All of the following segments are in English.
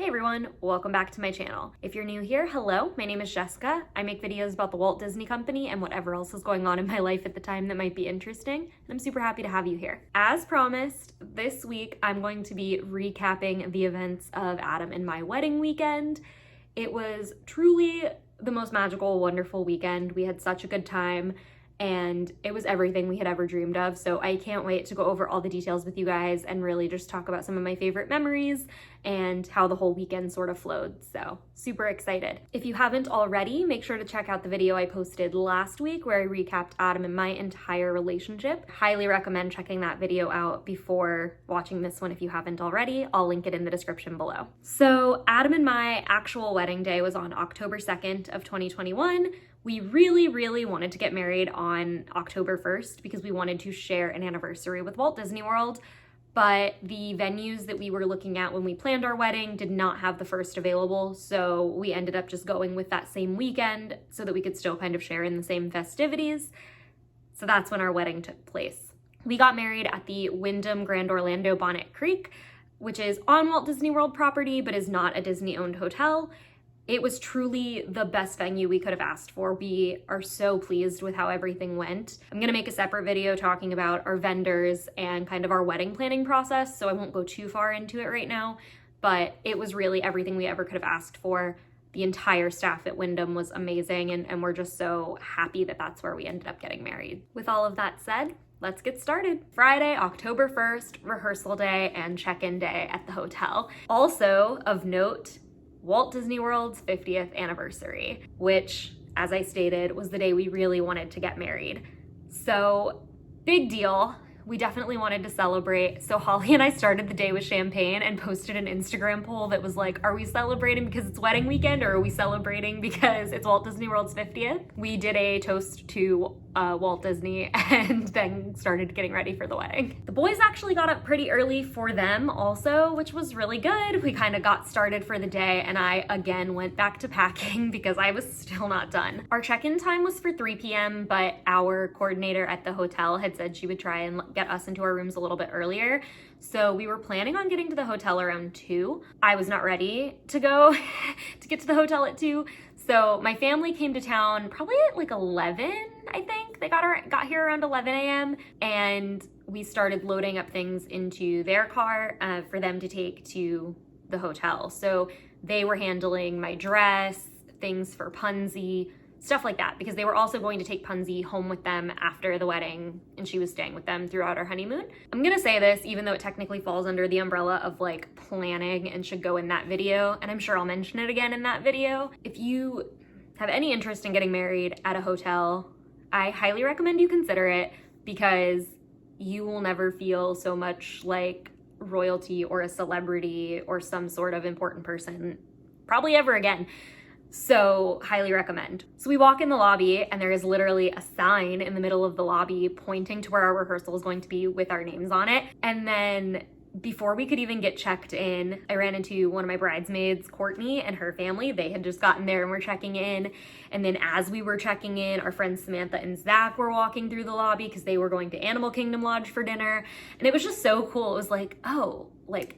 Hey everyone, welcome back to my channel. If you're new here, hello, my name is Jessica. I make videos about the Walt Disney Company and whatever else is going on in my life at the time that might be interesting, and I'm super happy to have you here. As promised, this week I'm going to be recapping the events of Adam and my wedding weekend. It was truly the most magical, wonderful weekend. We had such a good time, and it was everything we had ever dreamed of. So I can't wait to go over all the details with you guys and really just talk about some of my favorite memories and how the whole weekend sort of flowed. So super excited. If you haven't already, make sure to check out the video I posted last week where I recapped Adam and my entire relationship. Highly recommend checking that video out before watching this one if you haven't already. I'll link it in the description below. So Adam and my actual wedding day was on October 2nd of 2021. We really wanted to get married on October 1st because we wanted to share an anniversary with Walt Disney World, but the venues that we were looking at when we planned our wedding did not have the first available, so we ended up just going with that same weekend so that we could still kind of share in the same festivities. So that's when our wedding took place. We got married at the Wyndham Grand Orlando Bonnet Creek, which is on Walt Disney World property but is not a Disney-owned hotel. It was truly the best venue we could have asked for. We are so pleased with how everything went. I'm gonna make a separate video talking about our vendors and kind of our wedding planning process, so I won't go too far into it right now, but it was really everything we ever could have asked for. The entire staff at Wyndham was amazing, and we're just so happy that that's where we ended up getting married. With all of that said, let's get started. Friday, October 1st, rehearsal day and check-in day at the hotel. Also of note, Walt Disney World's 50th anniversary, which, as I stated, was the day we really wanted to get married. So, big deal. We definitely wanted to celebrate. So Holly and I started the day with champagne and posted an Instagram poll that was like, are we celebrating because it's wedding weekend or are we celebrating because it's Walt Disney World's 50th? We did a toast to Walt Disney and then started getting ready for the wedding. The boys actually got up pretty early for them also, which was really good. We kind of got started for the day and I again went back to packing because I was still not done. Our check-in time was for 3 p.m. but our coordinator at the hotel had said she would try and get us into our rooms a little bit earlier. So we were planning on getting to the hotel around 2. I was not ready to go to get to the hotel at 2. So my family came to town probably at like 11, I think. They got here around 11 a.m. and we started loading up things into their car for them to take to the hotel. So they were handling my dress, things for Punzi, stuff like that, because they were also going to take Punzi home with them after the wedding and she was staying with them throughout our honeymoon. I'm gonna say this, even though it technically falls under the umbrella of like planning and should go in that video, and I'm sure I'll mention it again in that video. If you have any interest in getting married at a hotel, I highly recommend you consider it because you will never feel so much like royalty or a celebrity or some sort of important person probably ever again. So highly recommend. So we walk in the lobby and there is literally a sign in the middle of the lobby pointing to where our rehearsal is going to be with our names on it. And then before we could even get checked in, I ran into one of my bridesmaids, Courtney, and her family. They had just gotten there and were checking in. And then as we were checking in, our friends Samantha and Zach were walking through the lobby because they were going to Animal Kingdom Lodge for dinner. And it was just so cool. It was like, oh, like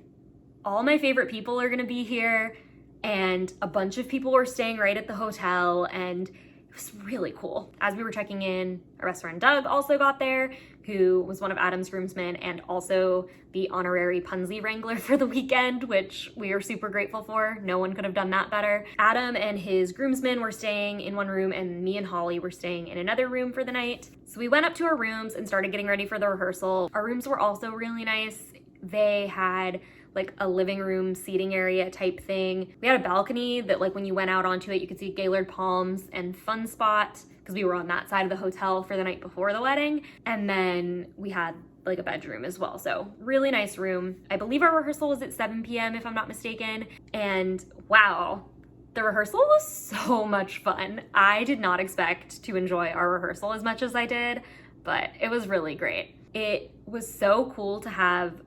all my favorite people are gonna be here. And a bunch of people were staying right at the hotel and it was really cool. As we were checking in, our best friend Doug also got there, who was one of Adam's groomsmen and also the honorary Punzi wrangler for the weekend, which we are super grateful for. No one could have done that better. Adam and his groomsmen were staying in one room and me and Holly were staying in another room for the night. So we went up to our rooms and started getting ready for the rehearsal. Our rooms were also really nice. They had like a living room seating area type thing. We had a balcony that like when you went out onto it, you could see Gaylord Palms and Fun Spot because we were on that side of the hotel for the night before the wedding. And then we had like a bedroom as well. So really nice room. I believe our rehearsal was at 7 p.m. if I'm not mistaken. And wow, the rehearsal was so much fun. I did not expect to enjoy our rehearsal as much as I did, but it was really great. It was so cool to have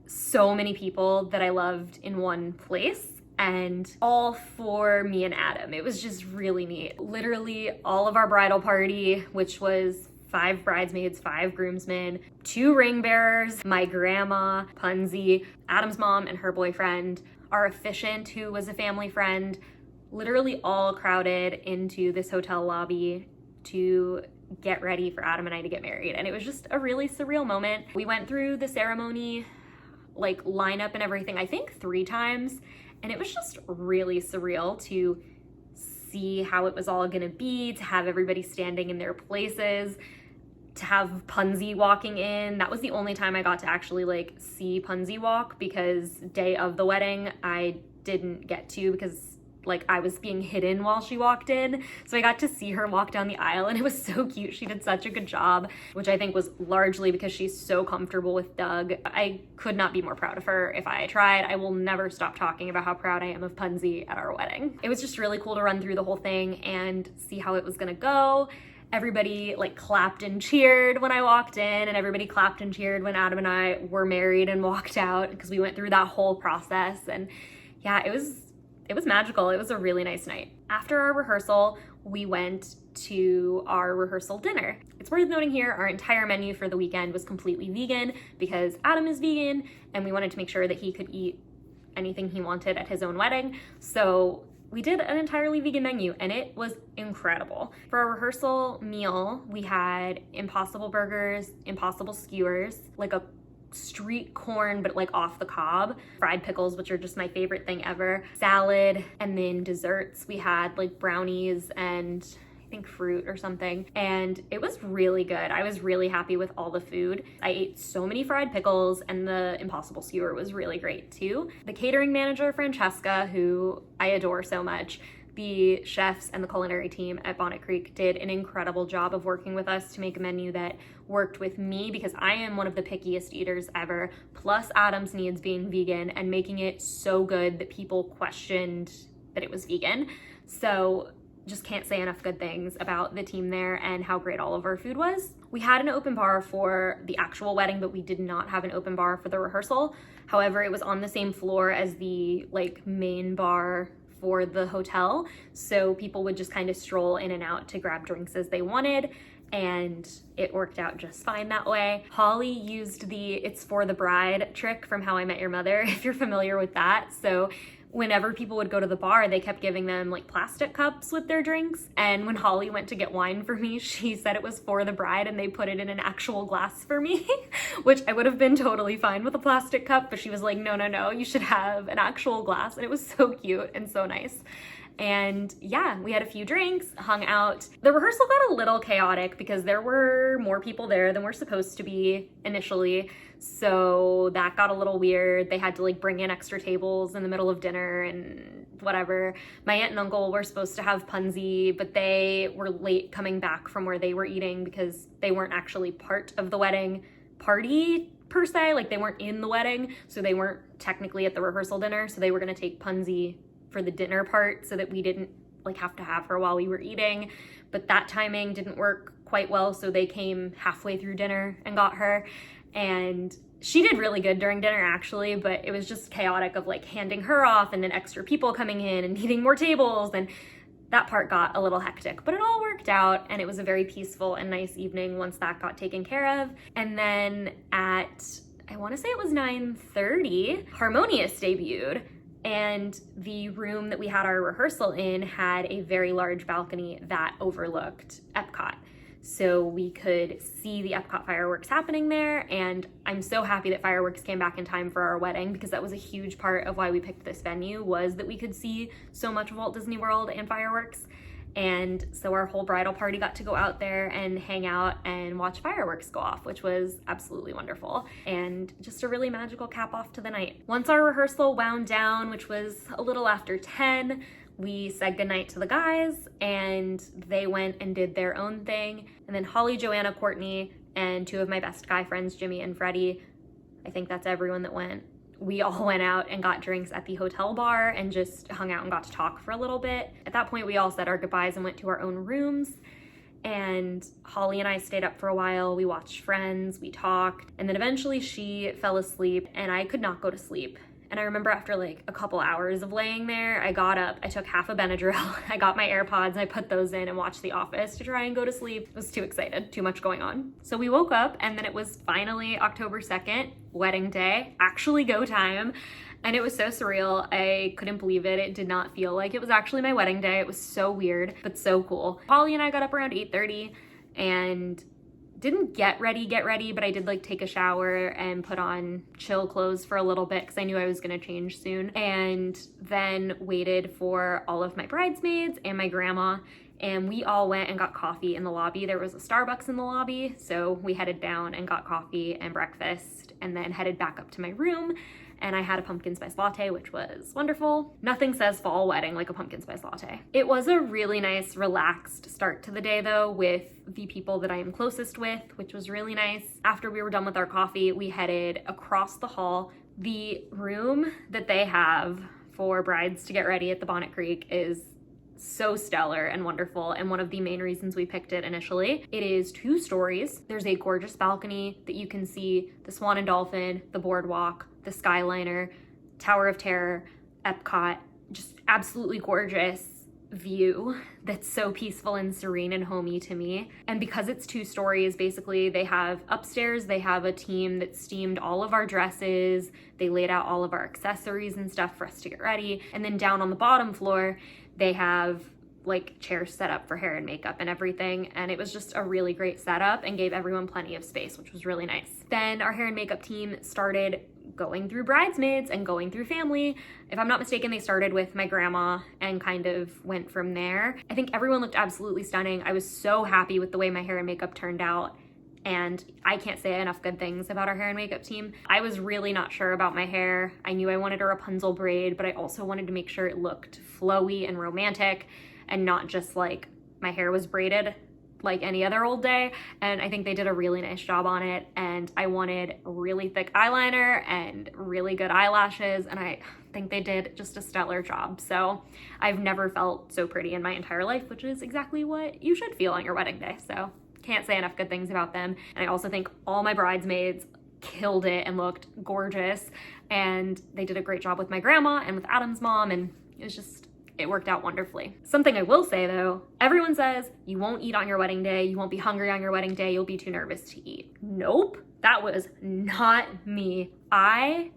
so many people that I loved in one place and all for me and Adam. It was just really neat. Literally all of our bridal party, which was 5 bridesmaids, 5 groomsmen, 2 ring bearers, my grandma, Punzi, Adam's mom and her boyfriend, our officiant, who was a family friend, literally all crowded into this hotel lobby to get ready for Adam and I to get married. And it was just a really surreal moment. We went through the ceremony, like lineup and everything, I think 3 times. And it was just really surreal to see how it was all gonna be, to have everybody standing in their places, to have Punzi walking in. That was the only time I got to actually like see Punzi walk, because day of the wedding, I didn't get to because like I was being hidden while she walked in. So I got to see her walk down the aisle, and it was so cute. She did such a good job, which I think was largely because she's so comfortable with Doug. I could not be more proud of her if I tried. I will never stop talking about how proud I am of Punzi at our wedding. It was just really cool to run through the whole thing and see how it was gonna go. Everybody like clapped and cheered when I walked in, and everybody clapped and cheered when Adam and I were married and walked out, because we went through that whole process. And yeah, it was magical. It was a really nice night. After our rehearsal, we went to our rehearsal dinner. It's worth noting here, our entire menu for the weekend was completely vegan because Adam is vegan, and we wanted to make sure that he could eat anything he wanted at his own wedding. So we did an entirely vegan menu, and it was incredible. For our rehearsal meal, we had Impossible burgers, Impossible skewers, like a street corn but like off the cob, fried pickles, which are just my favorite thing ever, salad, and then desserts. We had like brownies and I think fruit or something, and it was really good. I was really happy with all the food. I ate so many fried pickles, and the Impossible skewer was really great too. The catering manager, Francesca, who I adore so much, the chefs and the culinary team at Bonnet Creek did an incredible job of working with us to make a menu that worked with me, because I am one of the pickiest eaters ever, plus Adam's needs being vegan, and making it so good that people questioned that it was vegan. So just can't say enough good things about the team there and how great all of our food was. We had an open bar for the actual wedding, but we did not have an open bar for the rehearsal. However, it was on the same floor as the like main bar for the hotel, so people would just kind of stroll in and out to grab drinks as they wanted, and it worked out just fine that way. Holly used the "it's for the bride" trick from How I Met Your Mother, if you're familiar with that. So whenever people would go to the bar, they kept giving them like plastic cups with their drinks. And when Holly went to get wine for me, she said it was for the bride, and they put it in an actual glass for me, which I would have been totally fine with a plastic cup, but she was like, no, you should have an actual glass. And it was so cute and so nice. And yeah, we had a few drinks, hung out. The rehearsal got a little chaotic because there were more people there than were supposed to be initially. So that got a little weird. They had to like bring in extra tables in the middle of dinner and whatever. My aunt and uncle were supposed to have Punzi, but they were late coming back from where they were eating because they weren't actually part of the wedding party per se. Like they weren't in the wedding, so they weren't technically at the rehearsal dinner. So they were gonna take Punzi for the dinner part so that we didn't like have to have her while we were eating. But that timing didn't work quite well, so they came halfway through dinner and got her. And she did really good during dinner actually, but it was just chaotic of like handing her off and then extra people coming in and needing more tables, and that part got a little hectic, but it all worked out, and it was a very peaceful and nice evening once that got taken care of. And then at, I wanna say it was 9:30, Harmonious debuted, and the room that we had our rehearsal in had a very large balcony that overlooked Epcot. So we could see the Epcot fireworks happening there, and I'm so happy that fireworks came back in time for our wedding, because that was a huge part of why we picked this venue, was that we could see so much of Walt Disney World and fireworks. And so our whole bridal party got to go out there and hang out and watch fireworks go off, which was absolutely wonderful, and just a really magical cap off to the night. Once our rehearsal wound down, which was a little after 10, we said goodnight to the guys, and they went and did their own thing. And then Holly, Joanna, Courtney, and 2 of my best guy friends, Jimmy and Freddie, I think that's everyone that went, we all went out and got drinks at the hotel bar and just hung out and got to talk for a little bit. At that point, we all said our goodbyes and went to our own rooms. And Holly and I stayed up for a while. We watched Friends, we talked, and then eventually she fell asleep and I could not go to sleep. And I remember after like a couple hours of laying there, I got up, I took half a Benadryl, I got my AirPods, I put those in and watched The Office to try and go to sleep. I was too excited, too much going on. So we woke up, and then it was finally October 2nd, wedding day, actually go time. And it was so surreal. I couldn't believe it. It did not feel like it was actually my wedding day. It was so weird, but so cool. Polly and I got up around 8:30 and didn't get ready, but I did like take a shower and put on chill clothes for a little bit because I knew I was gonna change soon. And then waited for all of my bridesmaids and my grandma, and we all went and got coffee in the lobby. There was a Starbucks in the lobby, so we headed down and got coffee and breakfast and then headed back up to my room. And I had a pumpkin spice latte, which was wonderful. Nothing says fall wedding like a pumpkin spice latte. It was a really nice, relaxed start to the day though, with the people that I am closest with, which was really nice. After we were done with our coffee, we headed across the hall. The room that they have for brides to get ready at the Bonnet Creek is so stellar and wonderful, and one of the main reasons we picked it initially. It is 2 stories. There's a gorgeous balcony that you can see the Swan and Dolphin, the boardwalk, the Skyliner, Tower of Terror, Epcot, just absolutely gorgeous view that's so peaceful and serene and homey to me. And because it's 2 stories, basically they have upstairs, they have a team that steamed all of our dresses, they laid out all of our accessories and stuff for us to get ready, and then down on the bottom floor they have like chairs set up for hair and makeup and everything, and it was just a really great setup and gave everyone plenty of space, which was really nice. Then our hair and makeup team started going through bridesmaids and going through family. If I'm not mistaken, they started with my grandma and kind of went from there. I think everyone looked absolutely stunning. I was so happy with the way my hair and makeup turned out, and I can't say enough good things about our hair and makeup team. I was really not sure about my hair. I knew I wanted a Rapunzel braid, but I also wanted to make sure it looked flowy and romantic and not just like my hair was braided like any other old day. And I think they did a really nice job on it. And I wanted really thick eyeliner and really good eyelashes, and I think they did just a stellar job. So I've never felt so pretty in my entire life, which is exactly what you should feel on your wedding day. So can't say enough good things about them. And I also think all my bridesmaids killed it and looked gorgeous. And they did a great job with my grandma and with Adam's mom, and it worked out wonderfully. Something I will say though, everyone says you won't eat on your wedding day, you won't be hungry on your wedding day, you'll be too nervous to eat. Nope, that was not me. I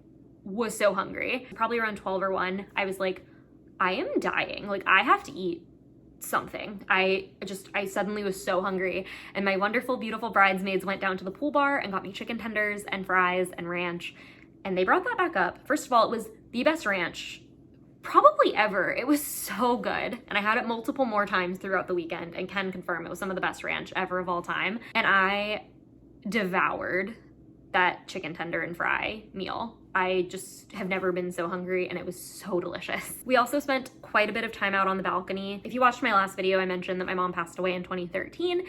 was so hungry. Probably around 12 or 1, I was like, I am dying. Like, I have to eat something. I suddenly was so hungry, and my wonderful, beautiful bridesmaids went down to the pool bar and got me chicken tenders and fries and ranch, and they brought that back up. First of all, it was the best ranch probably ever. It was so good, and I had it multiple more times throughout the weekend and can confirm it was some of the best ranch ever of all time, and I devoured that chicken tender and fry meal. I just have never been so hungry, and it was so delicious. We also spent quite a bit of time out on the balcony. If you watched my last video, I mentioned that my mom passed away in 2013.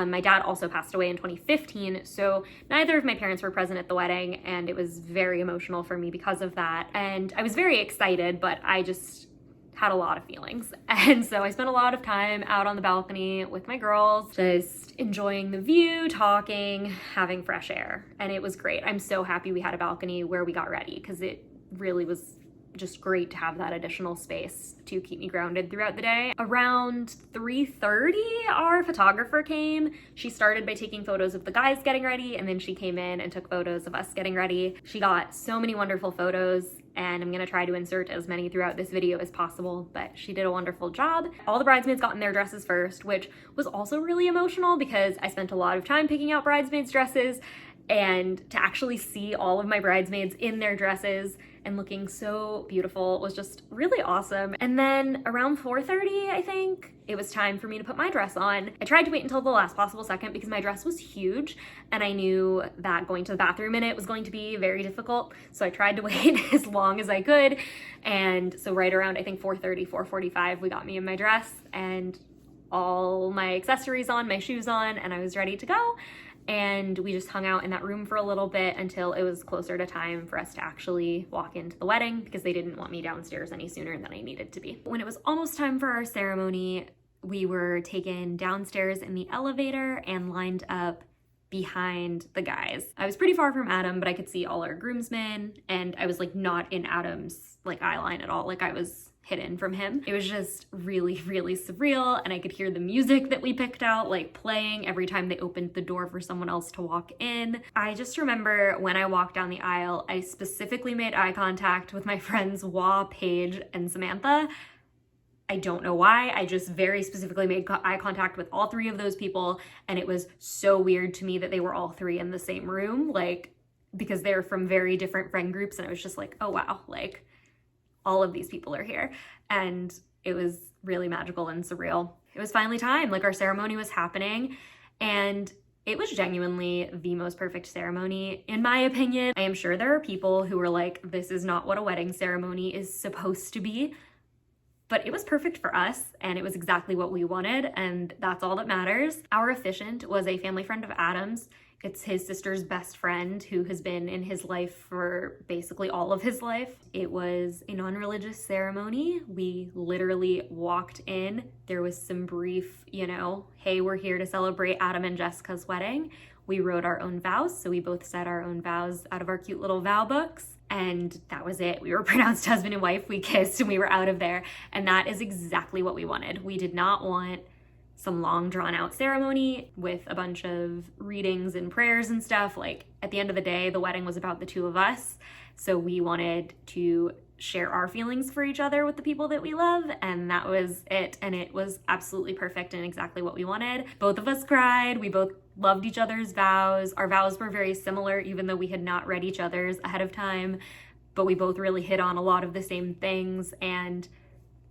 My dad also passed away in 2015, so neither of my parents were present at the wedding, and it was very emotional for me because of that. And I was very excited, but I just had a lot of feelings. And so I spent a lot of time out on the balcony with my girls, just enjoying the view, talking, having fresh air. And it was great. I'm so happy we had a balcony where we got ready, because it really was just great to have that additional space to keep me grounded throughout the day. Around 3:30, our photographer came. She started by taking photos of the guys getting ready, and then she came in and took photos of us getting ready. She got so many wonderful photos, and I'm gonna try to insert as many throughout this video as possible, but she did a wonderful job. All the bridesmaids got in their dresses first, which was also really emotional because I spent a lot of time picking out bridesmaids' dresses, and to actually see all of my bridesmaids in their dresses and looking so beautiful was just really awesome. And then around 4:30, I think, it was time for me to put my dress on. I tried to wait until the last possible second because my dress was huge, and I knew that going to the bathroom in it was going to be very difficult. So I tried to wait as long as I could. And so right around, I think 4:30, 4:45, we got me in my dress and all my accessories on, my shoes on, and I was ready to go. And we just hung out in that room for a little bit until it was closer to time for us to actually walk into the wedding, because they didn't want me downstairs any sooner than I needed to be. When it was almost time for our ceremony, we were taken downstairs in the elevator and lined up behind the guys. I was pretty far from Adam, but I could see all our groomsmen, and I was like not in Adam's like eye line at all. Like I was hidden from him. It was just really, really surreal, and I could hear the music that we picked out like playing every time they opened the door for someone else to walk in. I just remember when I walked down the aisle, I specifically made eye contact with my friends Wah, Paige, and Samantha. I don't know why. I just very specifically made eye contact with all three of those people, and it was so weird to me that they were all three in the same room, like, because they're from very different friend groups, and I was just like, oh wow, like, all of these people are here. And it was really magical and surreal. It was finally time, like our ceremony was happening, and it was genuinely the most perfect ceremony, in my opinion. I am sure there are people who were like, this is not what a wedding ceremony is supposed to be, but it was perfect for us, and it was exactly what we wanted, and that's all that matters. Our officiant was a family friend of Adam's. It's his sister's best friend who has been in his life for basically all of his life. It was a non-religious ceremony. We literally walked in. There was some brief, hey, we're here to celebrate Adam and Jessica's wedding. We wrote our own vows, so we both said our own vows out of our cute little vow books. And that was it. We were pronounced husband and wife, we kissed, and we were out of there. And that is exactly what we wanted. We did not want some long drawn out ceremony with a bunch of readings and prayers and stuff. Like, at the end of the day, the wedding was about the two of us. So we wanted to share our feelings for each other with the people that we love, and that was it. And it was absolutely perfect and exactly what we wanted. Both of us cried. We both loved each other's vows. Our vows were very similar, even though we had not read each other's ahead of time, but we both really hit on a lot of the same things, and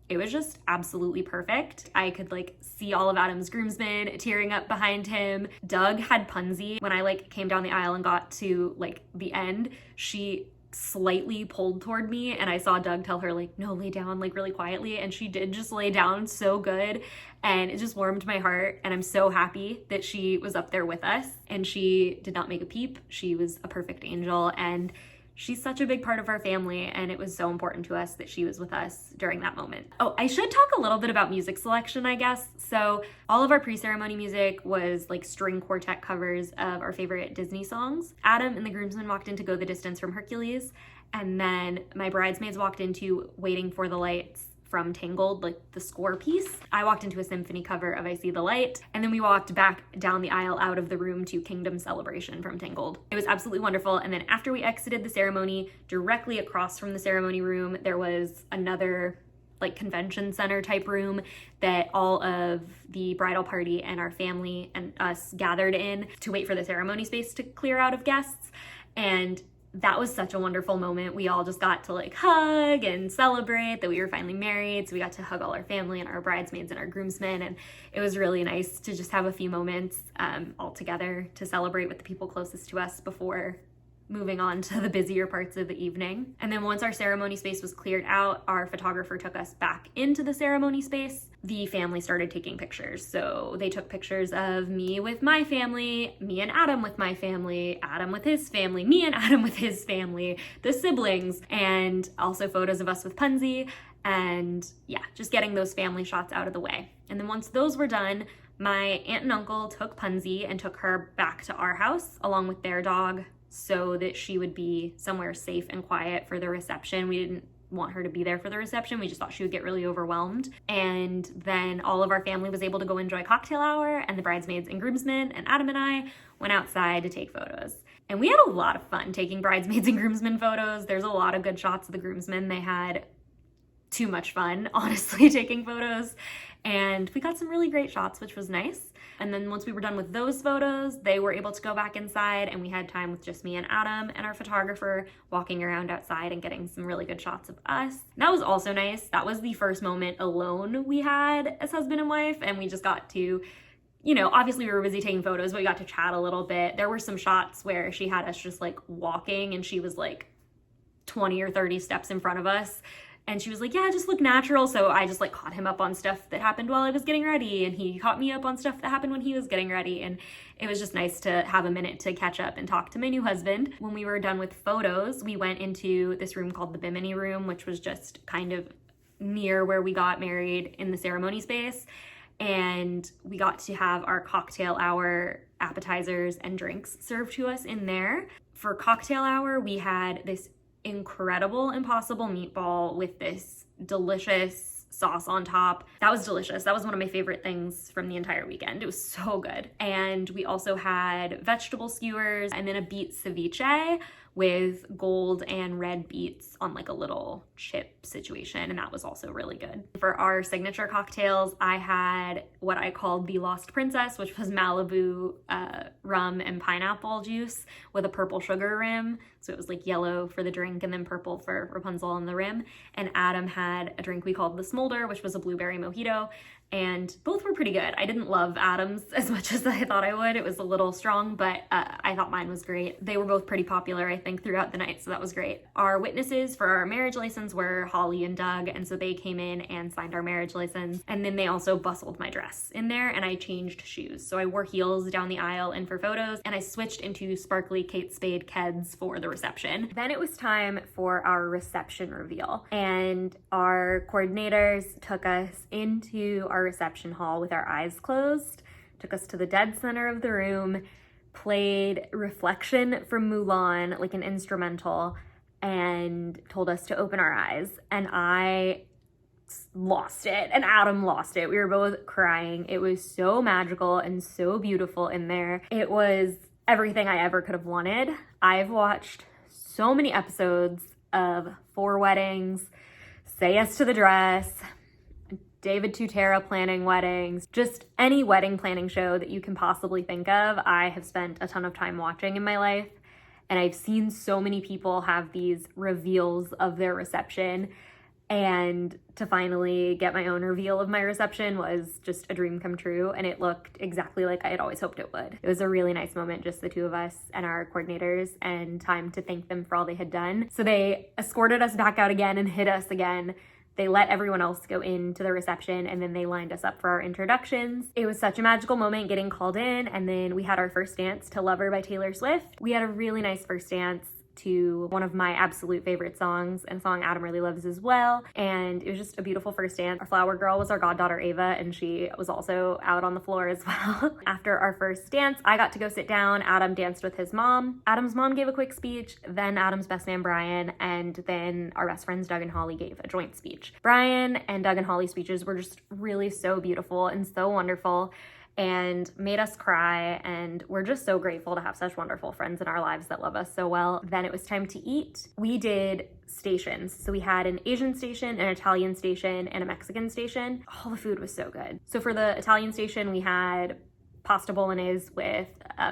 it was just absolutely perfect. I could see all of Adam's groomsmen tearing up behind him. Doug had Punzi. When I came down the aisle and got to the end, she slightly pulled toward me, and I saw Doug tell her no, lay down really quietly, and she did just lay down so good, and it just warmed my heart. And I'm so happy that she was up there with us, and she did not make a peep. She was a perfect angel, and she's such a big part of our family, and it was so important to us that she was with us during that moment. Oh, I should talk a little bit about music selection, I guess. So all of our pre-ceremony music was string quartet covers of our favorite Disney songs. Adam and the groomsmen walked in to Go the Distance from Hercules, and then my bridesmaids walked into Waiting for the Lights from Tangled, the score piece. I walked into a symphony cover of I See the Light, and then we walked back down the aisle out of the room to Kingdom Celebration from Tangled. It was absolutely wonderful. And then after we exited the ceremony, directly across from the ceremony room, there was another convention center type room that all of the bridal party and our family and us gathered in to wait for the ceremony space to clear out of guests. And that was such a wonderful moment. We all just got to hug and celebrate that we were finally married. So we got to hug all our family and our bridesmaids and our groomsmen. And it was really nice to just have a few moments all together to celebrate with the people closest to us before moving on to the busier parts of the evening. And then once our ceremony space was cleared out, our photographer took us back into the ceremony space. The family started taking pictures. So they took pictures of me with my family, me and Adam with my family, Adam with his family, me and Adam with his family, the siblings, and also photos of us with Punzi. And yeah, just getting those family shots out of the way. And then once those were done, my aunt and uncle took Punzi and took her back to our house along with their dog, so that she would be somewhere safe and quiet for the reception. We didn't want her to be there for the reception. We just thought she would get really overwhelmed. And then all of our family was able to go enjoy cocktail hour, and the bridesmaids and groomsmen and Adam and I went outside to take photos. And we had a lot of fun taking bridesmaids and groomsmen photos. There's a lot of good shots of the groomsmen. They had too much fun, honestly, taking photos. And we got some really great shots, which was nice. And then once we were done with those photos, they were able to go back inside, and we had time with just me and Adam and our photographer walking around outside and getting some really good shots of us. That was also nice. That was the first moment alone we had as husband and wife, and we just got to, obviously we were busy taking photos, but we got to chat a little bit. There were some shots where she had us just walking, and she was 20 or 30 steps in front of us. And she was like, yeah, just look natural. So I just caught him up on stuff that happened while I was getting ready, and he caught me up on stuff that happened when he was getting ready. And it was just nice to have a minute to catch up and talk to my new husband. When we were done with photos, we went into this room called the Bimini Room, which was just kind of near where we got married in the ceremony space. And we got to have our cocktail hour, appetizers, and drinks served to us in there. For cocktail hour, we had this incredible Impossible meatball with this delicious sauce on top. That was delicious. That was one of my favorite things from the entire weekend. It was so good. And we also had vegetable skewers and then a beet ceviche with gold and red beets on like a little chip situation, and that was also really good. For our signature cocktails, I had what I called the Lost Princess, which was Malibu rum and pineapple juice with a purple sugar rim. So it was like yellow for the drink and then purple for Rapunzel on the rim. And Adam had a drink we called the Smolder, which was a blueberry mojito. And both were pretty good. I didn't love Adam's as much as I thought I would. It was a little strong, but I thought mine was great. They were both pretty popular, I think, throughout the night, so that was great. Our witnesses for our marriage license were Holly and Doug, and so they came in and signed our marriage license. And then they also bustled my dress in there, and I changed shoes. So I wore heels down the aisle and for photos, and I switched into sparkly Kate Spade Keds for the reception. Then it was time for our reception reveal, and our coordinators took us into our reception hall with our eyes closed, took us to the dead center of the room, played Reflection from Mulan, like an instrumental, and told us to open our eyes. And I lost it, and Adam lost it. We were both crying. It was so magical and so beautiful in there. It was everything I ever could have wanted. I've watched so many episodes of Four Weddings, Say Yes to the Dress, David Tutera planning weddings, just any wedding planning show that you can possibly think of. I have spent a ton of time watching in my life, and I've seen so many people have these reveals of their reception, and to finally get my own reveal of my reception was just a dream come true, and it looked exactly like I had always hoped it would. It was a really nice moment, just the two of us and our coordinators, and time to thank them for all they had done. So they escorted us back out again and hid us again. They let everyone else go into the reception, and then they lined us up for our introductions. It was such a magical moment getting called in, and then we had our first dance to Lover by Taylor Swift. We had a really nice first dance to one of my absolute favorite songs, and a song Adam really loves as well. And it was just a beautiful first dance. Our flower girl was our goddaughter Ava, and she was also out on the floor as well. After our first dance, I got to go sit down. Adam danced with his mom. Adam's mom gave a quick speech, then Adam's best man Brian, and then our best friends Doug and Holly gave a joint speech. Brian and Doug and Holly's speeches were just really so beautiful and so wonderful, and made us cry, and we're just so grateful to have such wonderful friends in our lives that love us so well. Then it was time to eat. We did stations. So we had an Asian station, an Italian station, and a Mexican station. All the food was so good. So for the Italian station, we had pasta bolognese with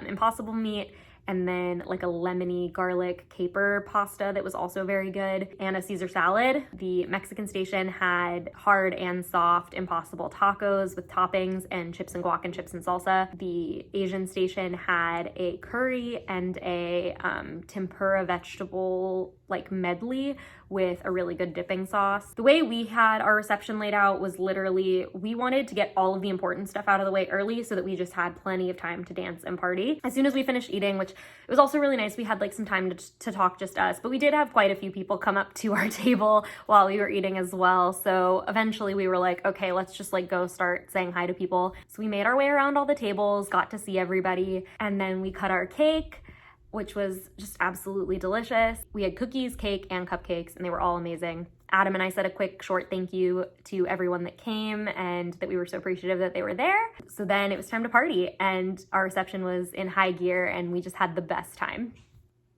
impossible meat, and then like a lemony garlic caper pasta that was also very good, and a Caesar salad. The Mexican station had hard and soft impossible tacos with toppings and chips and guac and chips and salsa. The Asian station had a curry and a tempura vegetable like medley with a really good dipping sauce. The way we had our reception laid out was literally, we wanted to get all of the important stuff out of the way early so that we just had plenty of time to dance and party. As soon as we finished eating, which it was also really nice, we had like some time to talk, just us, but we did have quite a few people come up to our table while we were eating as well. So eventually we were like, okay, let's just like go start saying hi to people. So we made our way around all the tables, got to see everybody, and then we cut our cake, which was just absolutely delicious. We had cookies, cake, and cupcakes, and they were all amazing. Adam and I said a quick short thank you to everyone that came, and that we were so appreciative that they were there. So then it was time to party, and our reception was in high gear, and we just had the best time.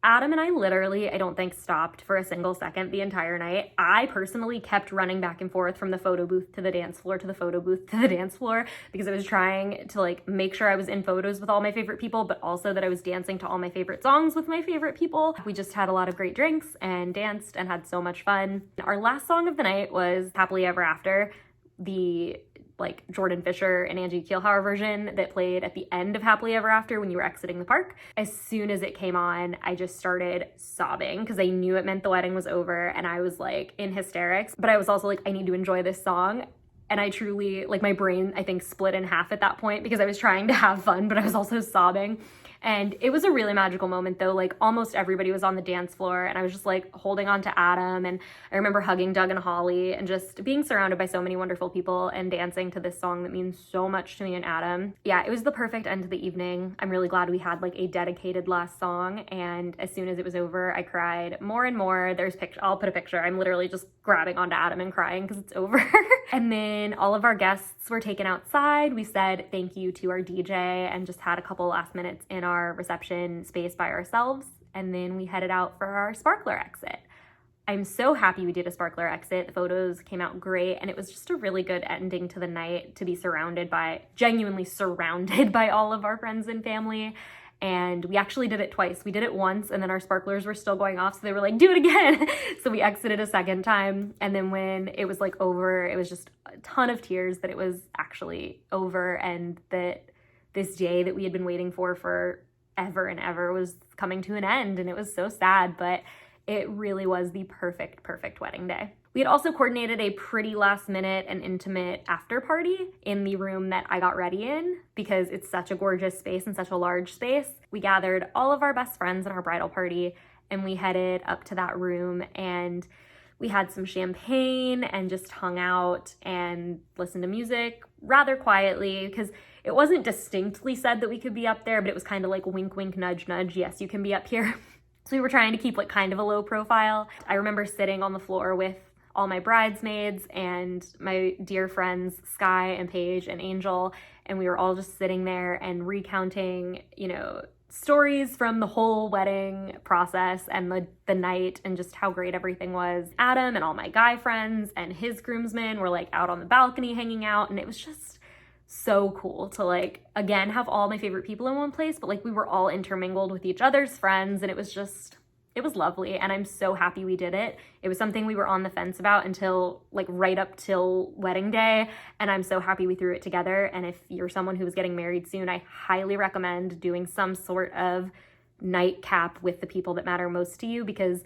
Adam and I literally, I don't think, stopped for a single second the entire night. I personally kept running back and forth from the photo booth to the dance floor to the photo booth to the dance floor, because I was trying to like make sure I was in photos with all my favorite people, but also that I was dancing to all my favorite songs with my favorite people. We just had a lot of great drinks and danced and had so much fun. Our last song of the night was Happily Ever After, the like Jordan Fisher and Angie Kielhauer version that played at the end of Happily Ever After when you were exiting the park. As soon as it came on, I just started sobbing because I knew it meant the wedding was over, and I was like in hysterics, but I was also like, I need to enjoy this song. And I truly, like, my brain, I think, split in half at that point because I was trying to have fun, but I was also sobbing. And it was a really magical moment though. Like almost everybody was on the dance floor and I was just like holding on to Adam, and I remember hugging Doug and Holly and just being surrounded by so many wonderful people and dancing to this song that means so much to me and Adam. Yeah, it was the perfect end to the evening. I'm really glad we had like a dedicated last song, and as soon as it was over, I cried more and more. I'll put a picture. I'm literally just grabbing onto Adam and crying because it's over. And then all of our guests were taken outside. We said thank you to our DJ and just had a couple last minutes in our reception space by ourselves. And then we headed out for our sparkler exit. I'm so happy we did a sparkler exit. The photos came out great, and it was just a really good ending to the night to be genuinely surrounded by all of our friends and family. And we actually did it twice. We did it once and then our sparklers were still going off, so they were like, do it again. So we exited a second time, and then when it was like over, it was just a ton of tears that it was actually over and that this day that we had been waiting for ever and ever was coming to an end. And it was so sad, but it really was the perfect wedding day. We had also coordinated a pretty last minute and intimate after party in the room that I got ready in because it's such a gorgeous space and such a large space. We gathered all of our best friends in our bridal party and we headed up to that room, and we had some champagne and just hung out and listened to music rather quietly because it wasn't distinctly said that we could be up there, but it was kind of like wink, wink, nudge, nudge. Yes, you can be up here. So we were trying to keep like kind of a low profile. I remember sitting on the floor with all my bridesmaids and my dear friends, Sky and Paige and Angel, and we were all just sitting there and recounting, stories from the whole wedding process and the night and just how great everything was. Adam and all my guy friends and his groomsmen were like out on the balcony hanging out, and it was just so cool to like, again, have all my favorite people in one place, but like we were all intermingled with each other's friends, and it was lovely, and I'm so happy we did it. It was something we were on the fence about until like right up till wedding day, and I'm so happy we threw it together. And if you're someone who is getting married soon, I highly recommend doing some sort of nightcap with the people that matter most to you, because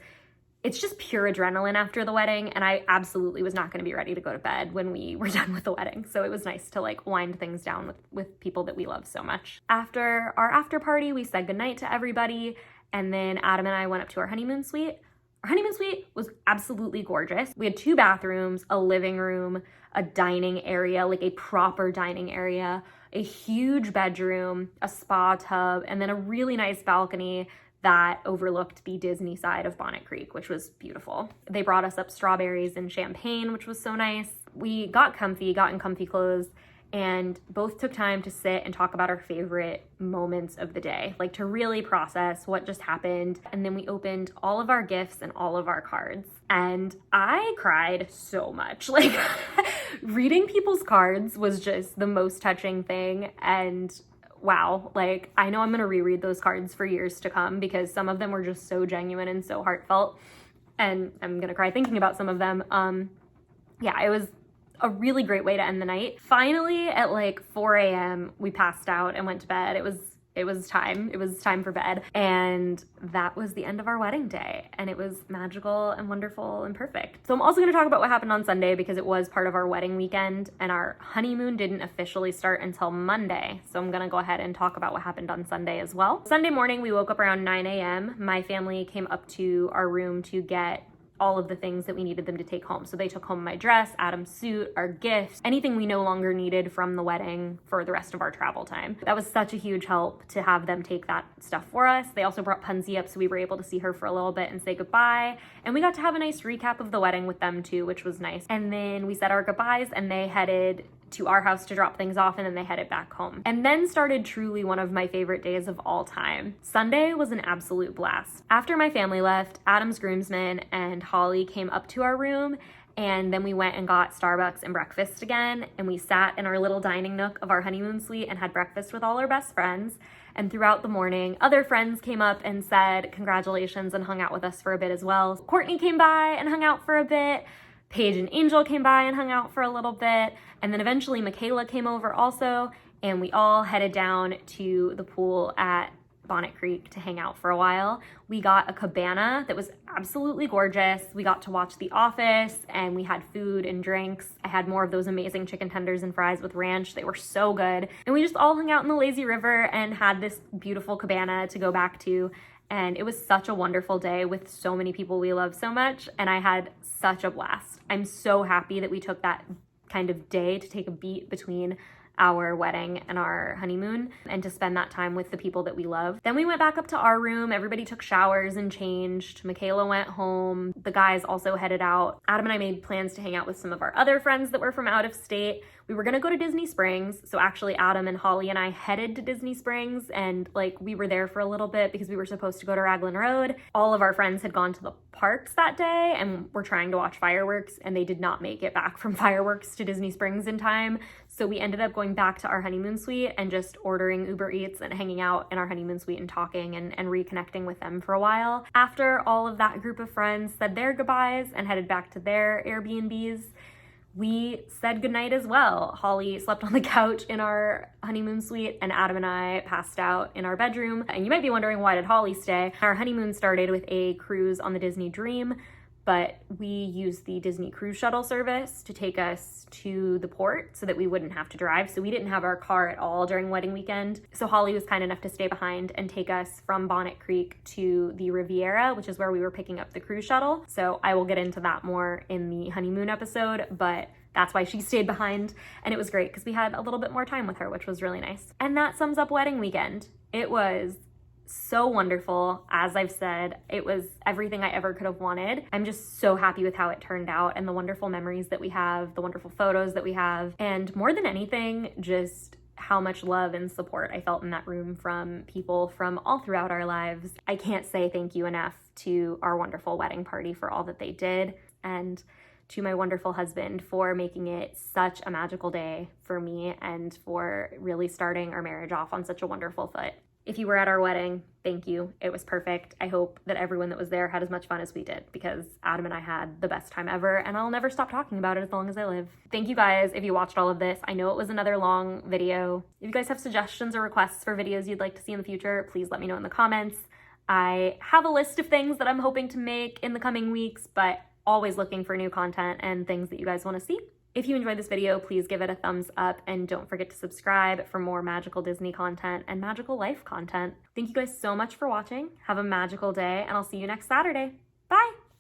it's just pure adrenaline after the wedding, and I absolutely was not going to be ready to go to bed when we were done with the wedding. So it was nice to like wind things down with people that we love so much. After our after party, we said goodnight to everybody, and then Adam and I went up to our honeymoon suite. Our honeymoon suite was absolutely gorgeous. We had 2 bathrooms, a living room, a dining area, like a proper dining area, a huge bedroom, a spa tub, and then a really nice balcony that overlooked the Disney side of Bonnet Creek, which was beautiful. They brought us up strawberries and champagne, which was so nice. We got in comfy clothes, and both took time to sit and talk about our favorite moments of the day, like to really process what just happened. And then we opened all of our gifts and all of our cards. And I cried so much. Like reading people's cards was just the most touching thing. And wow, like I know I'm gonna reread those cards for years to come because some of them were just so genuine and so heartfelt. And I'm gonna cry thinking about some of them. Yeah, it was a really great way to end the night. Finally, at like 4 a.m., we passed out and went to bed. It was time for bed. And that was the end of our wedding day. And it was magical and wonderful and perfect. So I'm also gonna talk about what happened on Sunday because it was part of our wedding weekend and our honeymoon didn't officially start until Monday. So I'm gonna go ahead and talk about what happened on Sunday as well. Sunday morning, we woke up around 9 a.m. My family came up to our room to get all of the things that we needed them to take home. So they took home my dress, Adam's suit, our gifts, anything we no longer needed from the wedding for the rest of our travel time. That was such a huge help to have them take that stuff for us. They also brought Punzi up so we were able to see her for a little bit and say goodbye. And we got to have a nice recap of the wedding with them too, which was nice. And then we said our goodbyes and they headed to our house to drop things off, and then they headed back home. And then started truly one of my favorite days of all time. Sunday was an absolute blast. After my family left, Adam's groomsmen and Holly came up to our room, and then we went and got Starbucks and breakfast again, and we sat in our little dining nook of our honeymoon suite and had breakfast with all our best friends. And throughout the morning, other friends came up and said congratulations and hung out with us for a bit as well. Courtney came by and hung out for a bit. Paige and Angel came by and hung out for a little bit. And then eventually Michaela came over also, and we all headed down to the pool at Bonnet Creek to hang out for a while. We got a cabana that was absolutely gorgeous. We got to watch The Office and we had food and drinks. I had more of those amazing chicken tenders and fries with ranch. They were so good. And we just all hung out in the lazy river and had this beautiful cabana to go back to. And it was such a wonderful day with so many people we love so much. And I had such a blast. I'm so happy that we took that kind of day to take a beat between our wedding and our honeymoon and to spend that time with the people that we love. Then we went back up to our room. Everybody took showers and changed. Michaela went home. The guys also headed out. Adam and I made plans to hang out with some of our other friends that were from out of state. We were gonna go to Disney Springs. So actually Adam and Holly and I headed to Disney Springs and we were there for a little bit because we were supposed to go to Raglan Road. All of our friends had gone to the parks that day and were trying to watch fireworks and they did not make it back from fireworks to Disney Springs in time. So we ended up going back to our honeymoon suite and just ordering Uber Eats and hanging out in our honeymoon suite and talking and reconnecting with them for a while. After all of that group of friends said their goodbyes and headed back to their Airbnbs, we said goodnight as well. Holly slept on the couch in our honeymoon suite and Adam and I passed out in our bedroom. And you might be wondering, why did Holly stay? Our honeymoon started with a cruise on the Disney Dream, but we used the Disney cruise shuttle service to take us to the port so that we wouldn't have to drive. So we didn't have our car at all during wedding weekend. So Holly was kind enough to stay behind and take us from Bonnet Creek to the Riviera, which is where we were picking up the cruise shuttle. So I will get into that more in the honeymoon episode, but that's why she stayed behind. And it was great because we had a little bit more time with her, which was really nice. And that sums up wedding weekend. It was so wonderful. As I've said, it was everything I ever could have wanted. I'm just so happy with how it turned out and the wonderful memories that we have, the wonderful photos that we have, and more than anything, just how much love and support I felt in that room from people from all throughout our lives. I can't say thank you enough to our wonderful wedding party for all that they did, and to my wonderful husband for making it such a magical day for me and for really starting our marriage off on such a wonderful foot. If you were at our wedding, thank you. It was perfect. I hope that everyone that was there had as much fun as we did because Adam and I had the best time ever and I'll never stop talking about it as long as I live. Thank you guys if you watched all of this. I know it was another long video. If you guys have suggestions or requests for videos you'd like to see in the future, please let me know in the comments. I have a list of things that I'm hoping to make in the coming weeks, but always looking for new content and things that you guys want to see. If you enjoyed this video, please give it a thumbs up and don't forget to subscribe for more magical Disney content and magical life content. Thank you guys so much for watching. Have a magical day and I'll see you next Saturday. Bye!